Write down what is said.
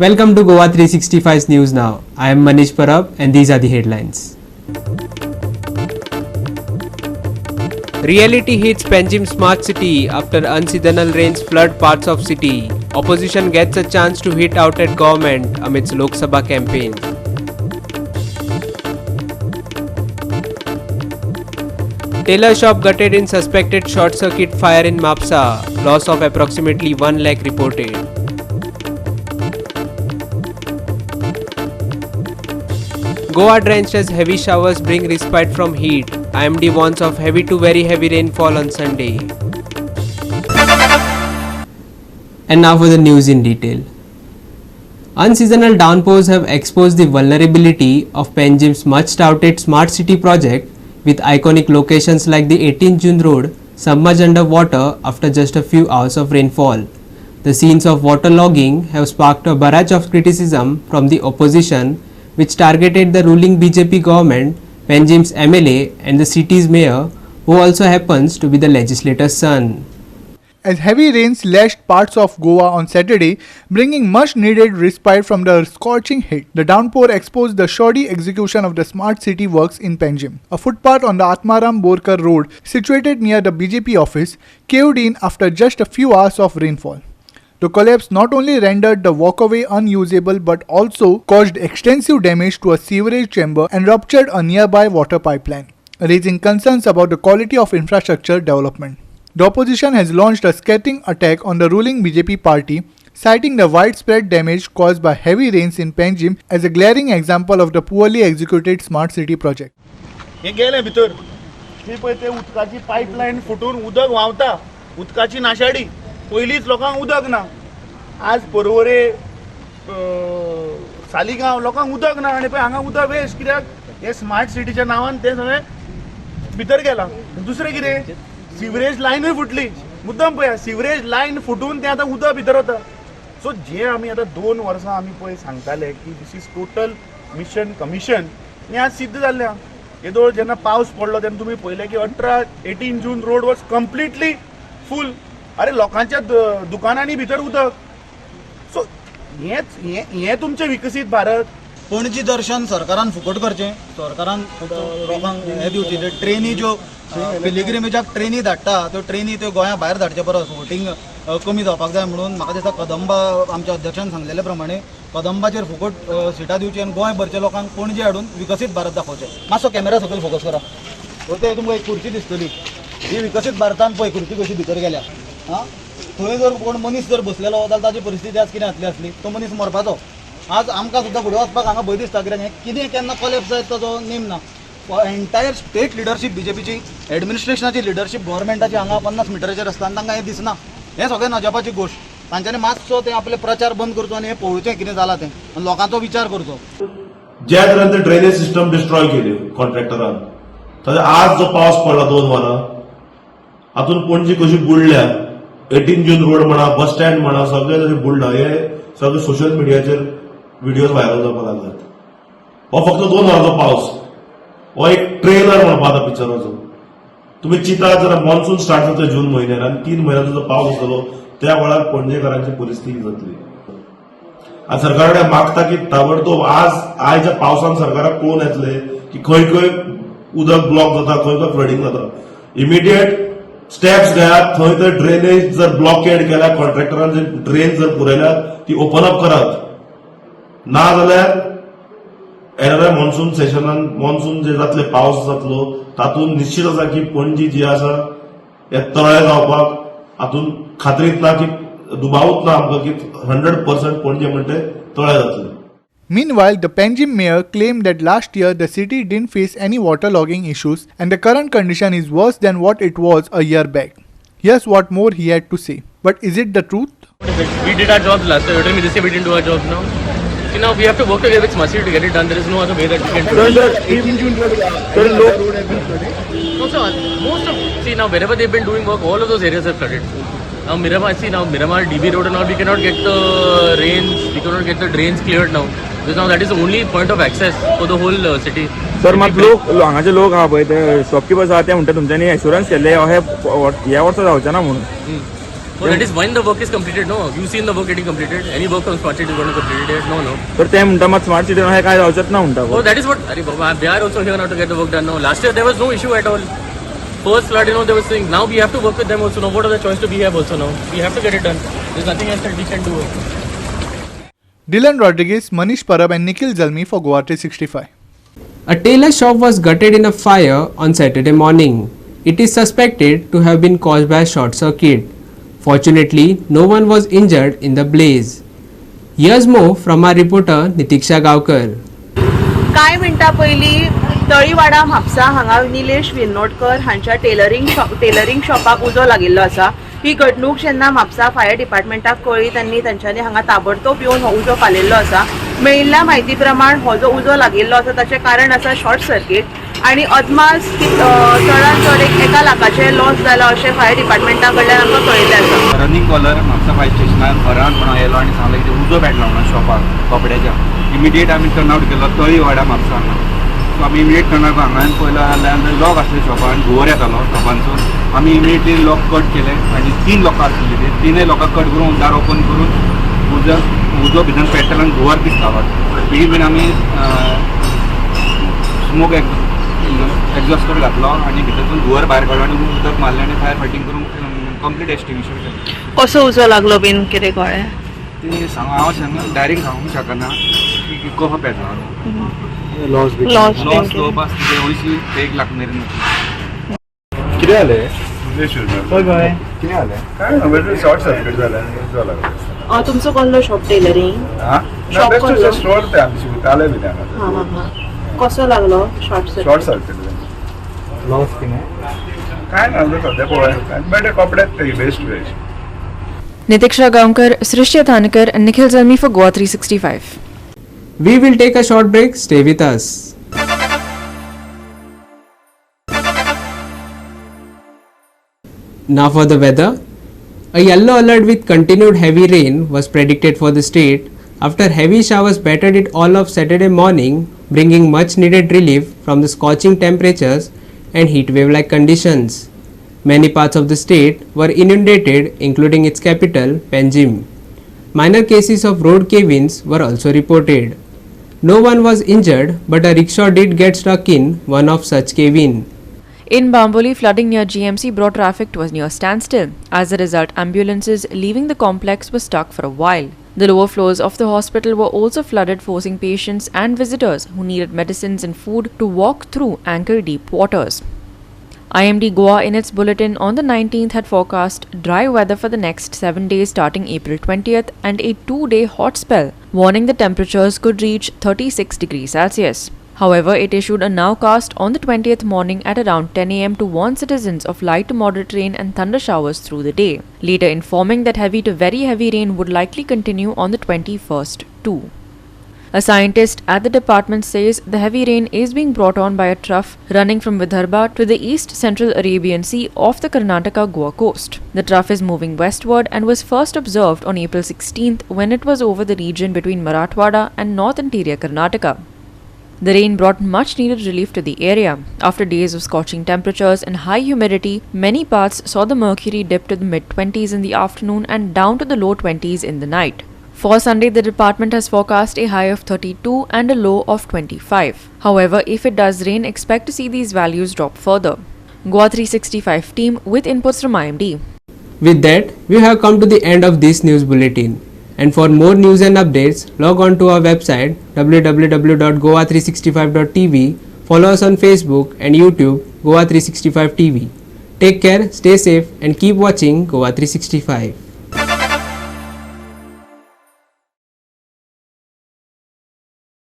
Welcome to Goa 365's News Now. I am Manish Parab and these are the headlines. Reality hits Panjim Smart City after unseasonal rains flood parts of city. Opposition gets a chance to hit out at government amidst Lok Sabha campaign. Tailor shop gutted in suspected short circuit fire in Mapsa. Loss of approximately 1 lakh reported. Goa drenched as heavy showers bring respite from heat. IMD warns of heavy to very heavy rainfall on Sunday. And now for the news in detail. Unseasonal downpours have exposed the vulnerability of Panjim's much touted smart city project, with iconic locations like the 18 June road submerged under water after just a few hours of rainfall. The scenes of waterlogging have sparked a barrage of criticism from the opposition, which targeted the ruling BJP government, Panjim's MLA and the city's mayor, who also happens to be the legislator's son. As heavy rains lashed parts of Goa on Saturday, bringing much needed respite from the scorching heat, the downpour exposed the shoddy execution of the smart city works in Panjim. A footpath on the Atmaram Borkar road, situated near the BJP office, caved in after just a few hours of rainfall. The collapse not only rendered the walkway unusable but also caused extensive damage to a sewerage chamber and ruptured a nearby water pipeline, raising concerns about the quality of infrastructure development. The opposition has launched a scathing attack on the ruling BJP party, citing the widespread damage caused by heavy rains in Panjim as a glaring example of the poorly executed smart city project. हे गेले भितर ती पळय ते उदकाची pipeline फुटून उदक व्हांवता उदकाची नाशाडी पयलीच लोकांक उदक ना आज परवरे सालिगांव लोकांक उदक ना आनी पळय हांगा उदक वेस्ट कित्याक हे स्मार्ट सिटीच्या नांवान ते सगळे भितर गेला दुसरें कितें सिवरेज लायनूय फुटली मुद्दम पळय सिवरेज लायन फुटून ते आतां उदक भितर वता सो जे आमी आतां 2 वर्सां आमी पळय सांगताले की this is total mission commission हें आज सिद्ध जाल्लें आहा येदोळ जेन्ना पावस पडलो तेन्ना तुमी पळयलें की 18 जून रोड वॉज कंप्लिटली फूल अरे लोकांच्या दुकानांनी भितर उदक सो हें तुमचें विकसीत भारत. पणजी दर्शन सरकारान फुकट करचें सरकारान लोकांक हे दिवचे ट्रेनी ज्यो पिलिग्रिमेजाक ट्रेनी धाडटा त्यो ट्रेनी त्यो गोंया भायर धाडचे परस वोटींग कमी जावपाक जाय म्हणून म्हाका दिसता कदंबा आमच्या अध्यक्षान सांगलेले प्रमाणे कदंबाचेर फुकट सिटां दिवची आनी गोंय भरचे लोकांक पणजे हाडून विकसीत भारत दाखोवचें. मातसो कॅमेरा सकयल फोकस करा ते तुमकां एक खुर्ची दिसतली ही विकसीत भारतान पळय खुर्ची कशी भितर गेल्या हां थंय जर कोण मनीस जर बसलेलो जाल्यार ताची परिस्थिती आज कितें जातली आसली तो मनीस मरपाचो. आज आमकां सुद्दां फुडें वचपाक हांगा भंय दिसता कित्याक हें कितें केन्ना कॉलेप्स जायत ताचो नेम ना. एंटायर स्टेट लिडरशीप बीजेपीची एडमिनिस्ट्रेशनाची लिडरशीप गव्हर्मेंटाची हांगा 50 मिटराचेर आसता आनी तांकां हें दिसना. हें सगळें नजापाची गोश्ट. तांच्यांनी मातसो तें आपले प्रचार बंद करचो आनी हें पळोवचें कितें जालां तें आनी लोकांचो विचार करचो. ज्या तरेन ते ड्रेनेज सिस्टम डिस्ट्रॉय केली कॉन्ट्रॅक्टरान ताजे आज जो पावस पडला 2 वरां हातून पणजी कशी बुडल्या 18 जून रोड म्हणा बस स्टँड म्हणा सगळें जशें बुडलां हे सगळे सोशल मिडियाचेर व्हिडिओज व्हायरल जावपाक लागल्यात. हो फक्त 2 वरांचो पावस हो एक ट्रेलर म्हणपा आता पिक्चराचो. तुम्ही चिंतात जर मॉन्सून स्टार्ट जाता जून म्हयन्यान आनी 3 म्हयन्याचो जो पावस जातलो त्या वेळार पणजेकारांची परिस्थिती जातली. आज सरकार कडेन मागता की ताबडतोब आयच्या पावसान सरकाराक कळून येतले की खंय खंय उदक ब्लॉक जाता खंय खंय फ्लडिंग जाता इमिडिएट स्टेप्स घेयात. थंय तर ड्रेनेज जर ब्लॉकेड केल्या कॉन्ट्रॅक्टरान जर ड्रेन जर पुरयल्यात ती ओपन अप करात ना जाल्यार येणाऱ्या मॉन्सून सेशनान मॉन्सून जे जातले पावस जातलो तातूंत निश्चित आसा की पणजी जी आसा हे तळें जावपाक हातून खात्रीत ना की दुबावूच ना आमकां की 100% पणजे म्हणटे तळें जातलें. Meanwhile, the Panjim mayor claimed that last year the city didn't face any waterlogging issues and the current condition is worse than what it was a year back. Here's what more he had to say. But is it the truth? We did our jobs last year. This year we didn't do our jobs now. See, now we have to work together with Smart City to get it done. There is no other way that we can do it. 18 June road has been flooded. No, so most of, see now wherever they've been doing work, all of those areas are flooded. Now Miramar DB road and all, we cannot get the rains, we cannot get the drains cleared now. Because now that is the only point of access for the whole city. Sir मात लोक हांगाचे लोक आहा पळय ते shopkeepers आहा ते म्हणटा तुमच्यांनी एश्युरन्स केल्ले ह्या वर्सा जावचें ना म्हणून Oh, that is when the work is completed, no? You've seen the work getting completed. Any work from Smart City is going to complete it? No. तर ते म्हणटा मात स्मार्ट सिटी हे काय जावचेत ना म्हणटा Oh, that is what. Arey Baba, they are also here now to get the work done. No, last year there was no issue at all. First flood, they were saying. Now we have to work with them also. Now what are the choice to be here also now? We have to get it done. There's nothing else that we can do. Dylan Rodriguez, Manish Parab and Nikhil Zalmi for Goa 365. A tailor shop was gutted in a fire on Saturday morning. It is suspected to have been caused by a short circuit. Fortunately, no one was injured in the blaze. Here's more from our reporter Nitiksha Gavkar. कांय मिनटां पयलीं तळीवाडा म्हापसा हांगा निलेश विनोडकर हांच्या tailoring शॉपाक उजो लागिल्लो आसा. ही घडणूक जेन्ना म्हापसा फायर डिपार्टमेंटाक कळ्ळी तेन्नी तांच्यांनी हांगा ताबडतोब येवन हो उजो फालिल्लो आसा. मेळिल्ल्या म्हायती प्रमाण हो जो उजो लागिल्लो आसा ताचें कारण आसा शॉर्ट सर्कीट आनी अदमास चडांत चड एका लाखाचें लॉस जाला अशें फायर डिपार्टमेंटा कडल्यान आमकां कळिल्लें आसा. रनिंग कॉलर म्हापसा फायर स्टेशनार घरान म्हणून येयलो आनी सांगलें की उजो पेटलो म्हणून शॉपाक कपड्याच्या. इमिडिएट आमी टर्न आवट केलो तळीवाडा म्हापसा हांगा. सो आमी इमिडिएट टर्न आवट हांगान पयलो जाल्यार लॉक आसले शॉपान धुंवर येतालो शॉपांचो. आमी इमिडिएटली लॉक कट केले आनी 3 लोकां आसलेली ती 3 लोकां कट करून दार ओपन करून उजो भितर पेट्टलो आनी धुंवर दिसतालो. बीन आमी स्मोक एक्झॉस्टर घातलो आनी भितरसून धुंवर भायर काडलो आनी उदक मारलें आनी फायर फायटींग करून कंप्लीट एस्टिंग्विशन केलें. कसो उजो लागलो बीन कितें कळ्ळें? ती हांव डायरेक्ट सांगूंक शकना की कसो पेटलो. लॉस स्लोप आसता ते अंयशी ते 1 लाख मेरेन. कितें जालें? कितें जालें? काय ना बॅटरी शॉर्ट सर्किट जालें. तुमचो कसलो शॉप टेलरिंग? शॉप कसलो? स्टोर ते आमचे शिवताले बी हांगा. हां. कसो लागलो short short circuit? Circuit loss कितें? काय ना सद्या पळय बट कपड्यात ते best veg. Nitiksha Gavkar, Srishya Thankar and Nikhil Zalmi for Goa 365. We will take a short break. Stay with us. Now for the weather. A yellow alert with continued heavy rain was predicted for the state after heavy showers battered it all of Saturday morning, bringing much needed relief from the scorching temperatures and heat wave like conditions. Many parts of the state were inundated, including its capital, Panjim. Minor cases of road cave-ins were also reported. No one was injured, but a rickshaw did get stuck in one of such cave-in. In Bamboli, flooding near GMC brought traffic to a near standstill. As a result, ambulances leaving the complex were stuck for a while. The lower floors of the hospital were also flooded, forcing patients and visitors who needed medicines and food to walk through ankle-deep waters. IMD Goa in its bulletin on the 19th had forecast dry weather for the next 7 days starting April 20th and a 2-day hot spell, warning the temperatures could reach 36 degrees Celsius. However, it issued a nowcast on the 20th morning at around 10 am to warn citizens of light to moderate rain and thunder showers through the day, later informing that heavy to very heavy rain would likely continue on the 21st too. A scientist at the department says the heavy rain is being brought on by a trough running from Vidarbha to the east central Arabian Sea off the Karnataka-Goa coast. The trough is moving westward and was first observed on April 16th when it was over the region between Marathwada and north interior Karnataka. The rain brought much needed relief to the area. After days of scorching temperatures and high humidity, many parts saw the mercury dip to the mid-20s in the afternoon and down to the low 20s in the night. For Sunday, the department has forecast a high of 32 and a low of 25. However, if it does rain, expect to see these values drop further. Goa 365 team with inputs from IMD. With that, we have come to the end of this news bulletin. And for more news and updates, log on to our website www.goa365.tv. Follow us on Facebook and YouTube, Goa 365 TV. Take care, stay safe, and keep watching Goa 365.